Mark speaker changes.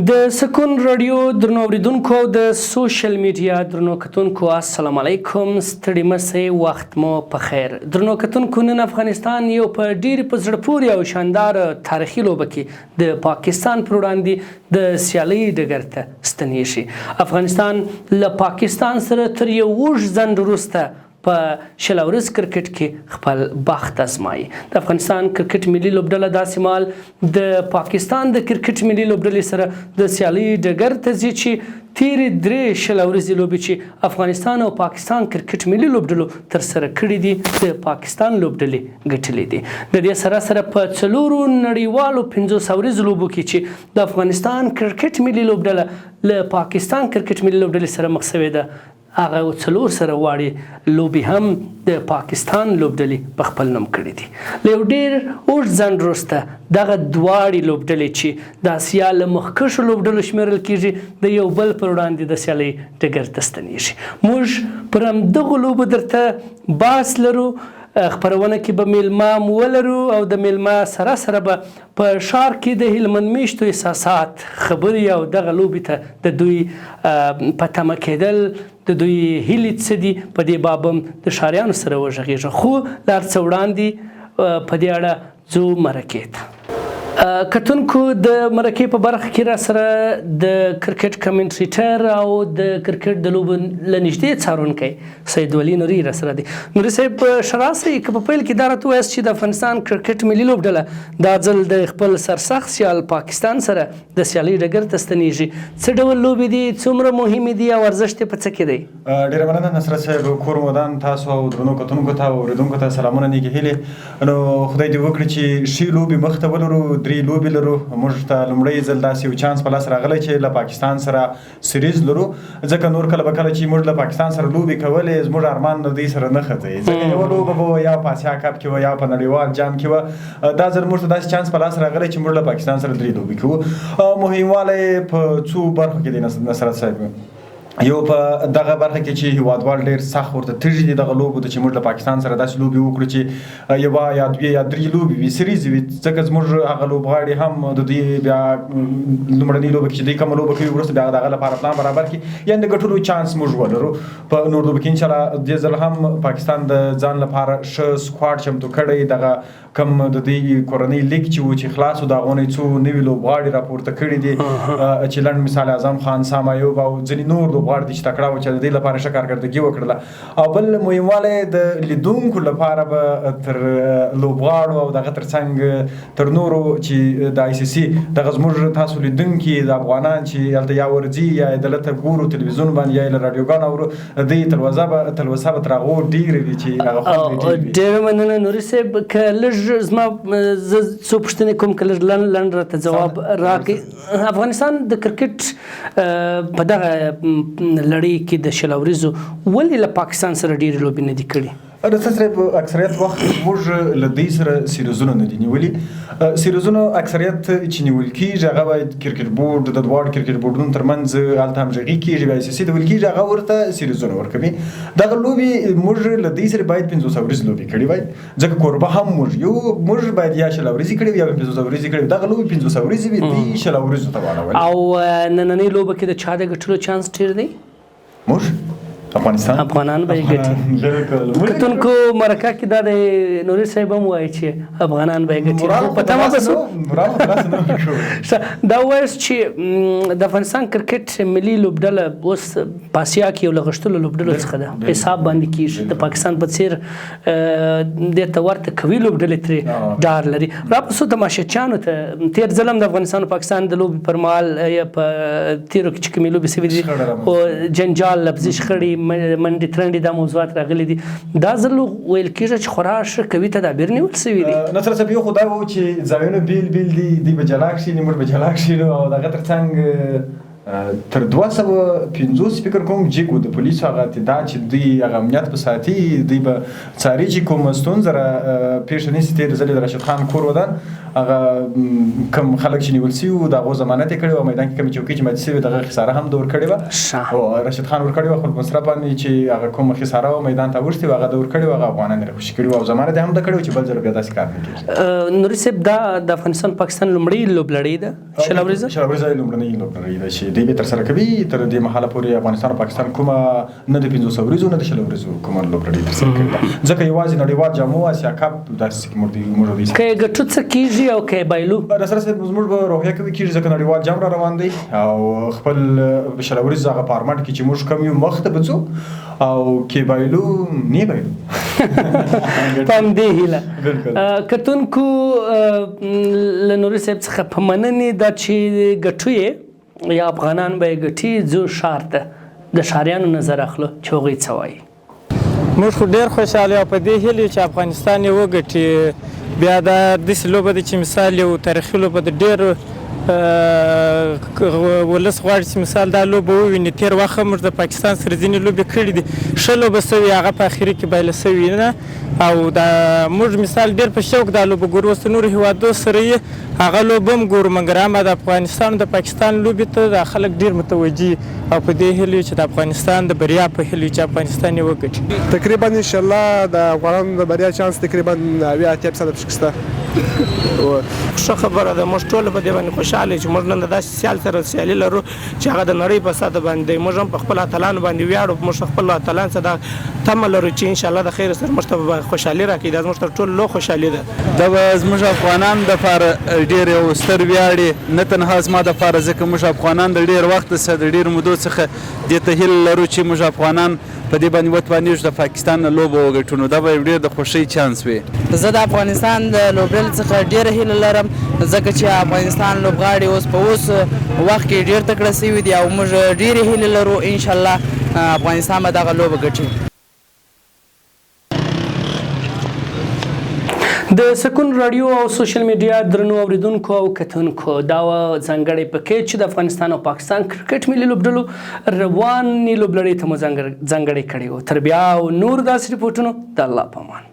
Speaker 1: د سکون رادیو درنو اوریدونکو او د سوشل میډیا درنو کتونکو السلام علیکم. ستړي مسئ، وخت مو په خیر. درنو کتونکو، نن افغانستان یو په ډېر په زړه پورې او شاندار تاریخي لوبه کې د پاکستان پر وړاندې د سیالۍ ډګر ته ستنیږي. افغانستان له پاکستان سره تر یو اوږد ځنډ وروسته په شل ورځ کرکټ کې خپل بخت ازمایي. د افغانستان کرکټ ملي لوبډله داسې مهال د پاکستان د کرکټ ملي لوبډلې سره د سیالۍ ډګر ته ځي چې تیرې درې شل ورځې لوبې چې افغانستان او پاکستان کرکټ ملي لوبډلو ترسره کړي دي د پاکستان لوبډلې ګټلې دي. د دې سره سره په څلورو نړیوالو 500 ورځو لوبو کې چې د افغانستان کرکټ ملي لوبډله له پاکستان کرکټ ملي لوبډلې سره مخ شوې ده، هغه څلور سره واړې لوبې هم د پاکستان لوبډلې په خپل نوم کړي دي. له یو ډېر اوږد ځنډ وروسته دغه دواړې لوبډلې چې د اسیا له مخکښو لوبډلو شمېرل کېږي د یو بل پر وړاندې د سیالۍ ډګر ته ستنېږي. موږ پر همدغو لوبو درته بحث لرو. خپرونه کې به میلمه ولرو او د میلمه سره سره به په ښار کې د هلمند میشتو احساسات خبرې او دغه لوبې ته د دوی په تمه کېدل، د دوی هیلې څه دي، په دې باب هم د ښاریانو سره وغږېږو. خو له هر څه وړاندې په دې اړه ځو مرکې ته. کتونکو، د مرکې په برخه کې را سره د کرکټ کمنټریټر او د کرکټ د لوبو له نږدې څارونکی سید ولي نوري را سره دی. نوري صاحب، شراسي که په پیل کې دا راته ووایاست چې د افغانستان کرکټ ملي لوبډله دا ځل د خپل سرسخت سیال پاکستان سره د سیالۍ ډګر ته ستنېږي. څه ډول لوبې دي، څومره مهمې دي او ارزښت یې په څه کې دی؟
Speaker 2: ډېره مننه نصرت صاحب. کور ودان تاسو او درنو کتونکو ته او اورېدونکو ته سلامونه، نیکې هیلې. نو خدای دې وکړي چې ښې لوبې مخ ته ولرو. درې لوبې لرو. موږ ته لومړی ځل داسې یو چانس په لاس راغلی چې له پاکستان سره سیریز لرو، ځکه نور کله به کله چې موږ له پاکستان سره لوبې کولې زموږ ارمان له دوی سره نه ختی، ځکه یوه لوبه به یا په اسیا کپ کې وه یا په نړیوال جام کې وه. دا ځل موږ ته داسې چانس په لاس راغلی چې موږ له پاکستان سره درې لوبې کوو. مهموالی په څو برخو کې دی نصرت صاحب. یو په دغه برخه کې چې هیوادوال ډېر سخت ورته تږي دي دغه لوبو ته چې موږ له پاکستان سره داسې لوبې وکړو چې یوه یا دوې یا درې لوبې وي، سیریز وي، ځکه زموږ هغه لوبغاړي هم د دوی بیا لومړنۍ لوبه کې چې دوی کومه لوبه کوي وروسته بیا د هغه لپاره پلان برابر کړي، یعنې د ګټلو چانس موږ ولرو. په نور لوبو کې انشاءالله دې ځل هم پاکستان د ځان لپاره ښه سکواډ چمتو کړی. دغه کم د دوی کورنۍ لیګ چې و چې خلاص و، د هغو نه څو نوي لوبغاړي راپورته کړي دي چې لنډ مثال اعظم خان، سام ایوب او ځینې نور لوبغاړي دي چې تکړه و چې د دې لپاره ښه کارکردګي وکړله. او بل مهموالی د لیدونکو لپاره به تر لوبغاړو او دغه تر څنګ تر نورو چې د آی سی سی دغه زموږ تاسو لیدونکي د افغانان چې هلته یا ورځي یا یې دلته ګورو تلویزیون باندې یا یې له راډیوګانو اورو، دوی تلوسه به تر هغو ډېرې وي چې هغه خوند یې ډېر وي.
Speaker 1: ډېره مننه نوري صاحب. که لږ زما زه څو پوښتنې کوم، که لږ لنډ راته جواب راکړئ. افغانستان د کرکټ په دغه لړۍ کې د شل ورځو ولې له پاکستان سره ډېرې لوبې نه دي کړي؟
Speaker 2: نصرت صاحب، اکثریت وخت موږ له دوی سره سیریزونه نه دي نیولي. سیریزونو اکثریت چې نیول کېږي هغه باید کرکټ بورډ د دواړو کرکټ بورډونو ترمنځ هلته همغږي کېږي، بیا آی سی سی ته ویل کېږي، هغه ورته سیریزونه ورکوي. دغه لوبې موږ له دوی سره باید 500 ورځې لوبې کړې وای، ځکه کوربه هم موږ باید یا شل ورځې کړې وي یا 500 ورځې کړې وي. دغه لوبې 500 ورځې وي، دوی شل ورځو ته واړولې.
Speaker 1: او نننۍ لوبه کې د چا د ګټلو چانس ډېر دی؟
Speaker 2: موږ
Speaker 1: افغانان به یې ګټي. کتونکو، مرکه کې دا د نوري صاحب هم وایي چې افغانان به یې ګټي. په تمه به سو دا وایاست چې د افغانستان کرکټ ملي لوبډله اوس په اسیا کې یو له غښتلو لوبډلو څخه ده، په حساب باندې کېږي. د پاکستان په څېر دې ته ورته قوي لوبډلې ترې ډار لري. راپسو تماشچیانو ته تېر ځل هم د افغانستان او پاکستان د لوبې پر مهال یا په تېرو کې چې کومې لوبې سوي دي او جنجال، لفظي شخړې، منډې ترنډې، دا موضوعات راغلي دي. دا ځل ویل کېږي چې خورا ښه قوي تدابیر نیول سوي دي.
Speaker 2: نصرت صاحب، یو خو دا و چې ځایونه بېل بېل دي، دوی به جلا کښېني، موږ به جلا کښېنو، او د هغه تر څنګ تر 250 فکر کوم جیګ د پولیسو هغه اتدا چې دوی هغه امنیت په ساتي دوی به څاري چې کوم ستونزه پیښه نشي تېر ځلې د راشد خان کور ودان هغه کم خلک چې نیول سوي وو د هغو ضمانت یې کړی و میدان کې کومې چوکۍ چې ماتې سوې دغه خساره هم د ورکړې وه او راشد خان ورکړې وه خپل مصرف باندې چې هغه کومه خساره وه میدان ته اوښتې وه هغه د ورکړې وه هغه افغانان یې راخوشي کړي وو او ضمانت یې هم ده کړی و چې بل ځل بیا داسې کار نه کېږي.
Speaker 1: نوري صاحب دا د افغانستان پاکستان لومړۍ لوبلړۍ ده شلوریزه
Speaker 2: لومړنۍ لوبلړۍ ده چې دوی به ترسره کوي تر دې مهاله پورې افغانستان او پاکستان کومه نه د 500 ورځو نه د 100 ورځو کومه لوبلړۍ ترسره کړې ده ځکه یوازې نړیوال جامو اسیا کپ داسې موږ دي
Speaker 1: که ګټو څه کېږي او که بایلو
Speaker 2: سره زموږ به روحیه کوي کېږي ځکه نړیوال جام را روان دی او خپل 100 ورځ هغه فارمټ کې چې موږ کوم یو مخ ته بځو او کې بایلو نه بایلو
Speaker 1: پام دې هیله کتونکو له نوري صاحب څخه په مننې دا چې ګټو یې یا افغانان به یې ګټي ځو ښار ته د ښاریانو نظر اخلو چې هغوی څه وایي.
Speaker 3: موږ خو ډېر خوشحاله یو په دې هیله چې افغانستان یې وګټي. بیا دا داسې لوبه ده چې مثال یو تاریخي لوبه ده ډېر ولس غواړي چې مثال دا لوبه وویني. تېر وخت موږ د پاکستان سره ځینې لوبې کړي دي ښه لوبه سوې هغه په اخري کې بایله سوې نه او دا موږ مثال ډېر په شوق دا لوبه ګورو. اوس نورو هېوادو سره یې هغه لوبه هم ګورو مګر اما د افغانستان د پاکستان لوبې ته دا خلک ډېر متوجه او په دې هیله چې د افغانستان د بریا په هیله چې افغانستان یې وګټي.
Speaker 4: تقریبا انشاءالله د افغانانو د بریا چانس تقریبا 80% پکې شته.
Speaker 5: ښه خبره ده موږ ټول په دې باندې خوشحاله چې موږ نن د داسې سیال سره سیالي لرو چې هغه د نړۍ په سطح باندې موږ هم په خپل اتلانو باندې ویاړو موږ خپل اتلان څخه دا تمه لرو چې انشاءالله د خیر سره موږ ته خوشحالي راکړي دا زموږ تر ټولو لوی خوشحالي ده.
Speaker 6: دا به زموږ افغانان دپاره ډېر یو ستر ویاړ نه تنها زما دپاره ځکه موږ افغانان د ډېر وخت څخه د ډېر مودو څخه دې ته هیله لرو چې موږ افغانان په دې باندې وتوانېږو د پاکستان نه لوبه وګټو نو دا به ډېر د خوښۍ چانس وي.
Speaker 7: زه د افغانستان د لوبډلې څخه ډېره هیله لرم ځکه چې افغانستان لوبغاړي اوس په اوس وخت کې ډېر تکړه سوي دي او موږ ډېرې هیلې لرو انشاءالله افغانستان به دغه لوبه ګټي.
Speaker 1: د سکون رادیو او سوشل میډیا درنو اوریدونکو او کتونکو دا ځانګړی پکیج چې د افغانستان او پاکستان کرکټ ملي لوبډلو روانې لوبلړۍ ته مو ځانګړی کړی و. تر بیا او نور داسې رپورټونو د الله په امان.